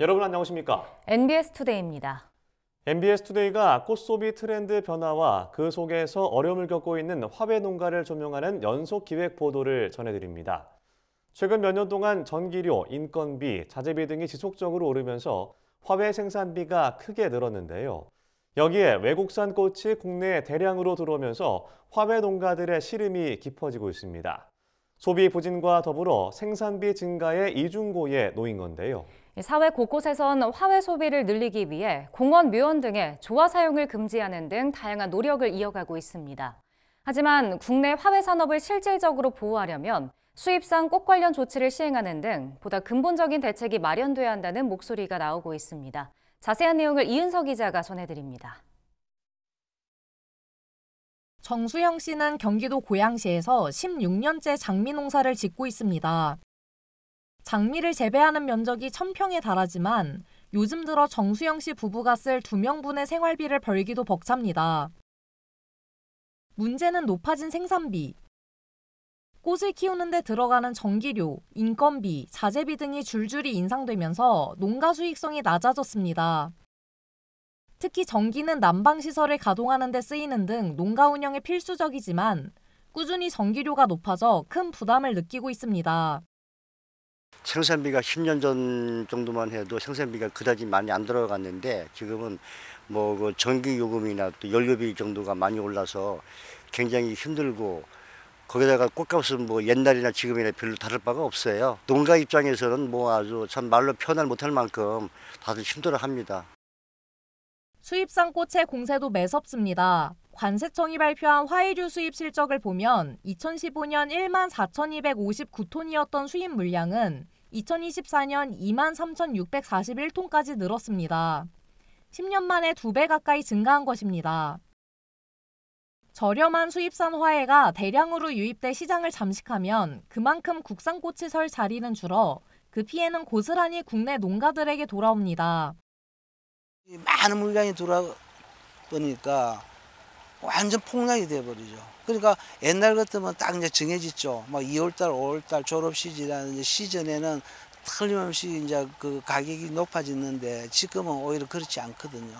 여러분 안녕하십니까? NBS 투데이입니다. NBS 투데이가 꽃소비 트렌드 변화와 그 속에서 어려움을 겪고 있는 화훼 농가를 조명하는 연속 기획 보도를 전해드립니다. 최근 몇 년 동안 전기료, 인건비, 자재비 등이 지속적으로 오르면서 화훼 생산비가 크게 늘었는데요. 여기에 외국산 꽃이 국내에 대량으로 들어오면서 화훼 농가들의 시름이 깊어지고 있습니다. 소비 부진과 더불어 생산비 증가의 이중고에 놓인 건데요. 사회 곳곳에선 화훼 소비를 늘리기 위해 공원, 묘원 등의 조화 사용을 금지하는 등 다양한 노력을 이어가고 있습니다. 하지만 국내 화훼 산업을 실질적으로 보호하려면 수입산 꽃 관련 조치를 시행하는 등 보다 근본적인 대책이 마련돼야 한다는 목소리가 나오고 있습니다. 자세한 내용을 이은석 기자가 전해드립니다. 정수영 씨는 경기도 고양시에서 16년째 장미 농사를 짓고 있습니다. 장미를 재배하는 면적이 1000평에 달하지만 요즘 들어 정수영 씨 부부가 쓸 2명분의 생활비를 벌기도 벅찹니다. 문제는 높아진 생산비. 꽃을 키우는 데 들어가는 전기료, 인건비, 자재비 등이 줄줄이 인상되면서 농가 수익성이 낮아졌습니다. 특히 전기는 난방시설을 가동하는 데 쓰이는 등 농가 운영에 필수적이지만 꾸준히 전기료가 높아져 큰 부담을 느끼고 있습니다. 생산비가 10년 전 정도만 해도 생산비가 그다지 많이 안 들어갔는데 지금은 그 전기 요금이나 또 연료비 정도가 많이 올라서 굉장히 힘들고 거기다가 꽃값은 옛날이나 지금이나 별로 다를 바가 없어요. 농가 입장에서는 아주 참 말로 표현을 못할 만큼 다들 힘들어합니다. 수입산 꽃의 공세도 매섭습니다. 관세청이 발표한 화훼류 수입 실적을 보면 2015년 14,259톤이었던 수입 물량은 2024년 23,641톤까지 늘었습니다. 10년 만에 2배 가까이 증가한 것입니다. 저렴한 수입산 화훼가 대량으로 유입돼 시장을 잠식하면 그만큼 국산 꽃이 설 자리는 줄어 그 피해는 고스란히 국내 농가들에게 돌아옵니다. 많은 물량이 들어오니까 완전 폭락이 돼버리죠. 그러니까 옛날 같으면 딱 이제 정해졌죠. 2월달, 5월달 졸업 시즌이라는 시즌에는 틀림없이 이제 그 가격이 높아졌는데 지금은 오히려 그렇지 않거든요.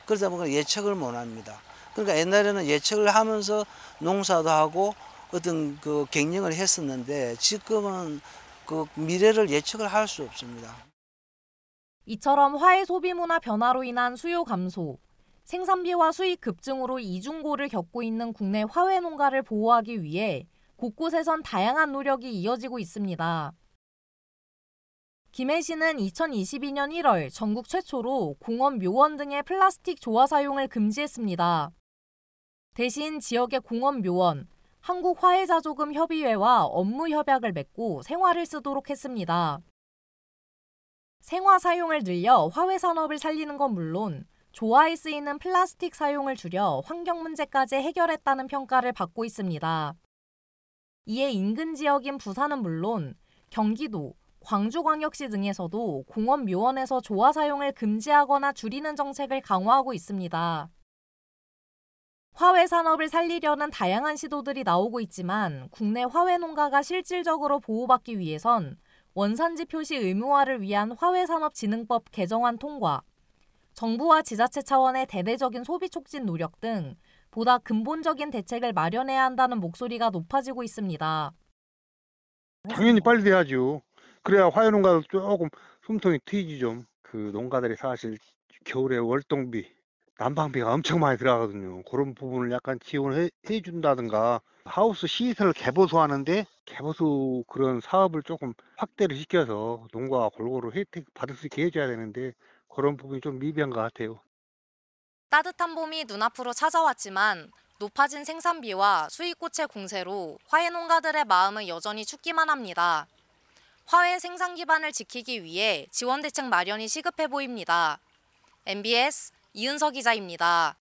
그러다 보니까 예측을 못 합니다. 그러니까 옛날에는 예측을 하면서 농사도 하고 어떤 그 경영을 했었는데 지금은 그 미래를 예측을 할 수 없습니다. 이처럼 화훼 소비 문화 변화로 인한 수요 감소, 생산비와 수익 급증으로 이중고를 겪고 있는 국내 화훼 농가를 보호하기 위해 곳곳에선 다양한 노력이 이어지고 있습니다. 김해시는 2022년 1월 전국 최초로 공원, 묘원 등의 플라스틱 조화 사용을 금지했습니다. 대신 지역의 공원, 묘원, 한국화훼자조금협의회와 업무 협약을 맺고 생화를 쓰도록 했습니다. 생화 사용을 늘려 화훼 산업을 살리는 건 물론 조화에 쓰이는 플라스틱 사용을 줄여 환경 문제까지 해결했다는 평가를 받고 있습니다. 이에 인근 지역인 부산은 물론 경기도, 광주광역시 등에서도 공원, 묘원에서 조화 사용을 금지하거나 줄이는 정책을 강화하고 있습니다. 화훼 산업을 살리려는 다양한 시도들이 나오고 있지만 국내 화훼 농가가 실질적으로 보호받기 위해선 원산지 표시 의무화를 위한 화훼산업진흥법 개정안 통과, 정부와 지자체 차원의 대대적인 소비 촉진 노력 등 보다 근본적인 대책을 마련해야 한다는 목소리가 높아지고 있습니다. 당연히 빨리 돼야죠. 그래야 화훼 농가도 조금 숨통이 트이지 좀. 그 농가들이 사실 겨울에 월동비, 난방비가 엄청 많이 들어가거든요. 그런 부분을 약간 지원해 준다든가 하우스 시설 개보수하는데 개보수 그런 사업을 조금 확대를 시켜서 농가가 골고루 혜택 받을 수 있게 해줘야 되는데 그런 부분이 좀 미비한 것 같아요. 따뜻한 봄이 눈앞으로 찾아왔지만 높아진 생산비와 수입꽃의 공세로 화훼 농가들의 마음은 여전히 춥기만 합니다. 화훼 생산 기반을 지키기 위해 지원 대책 마련이 시급해 보입니다. NBS 이은석 기자입니다.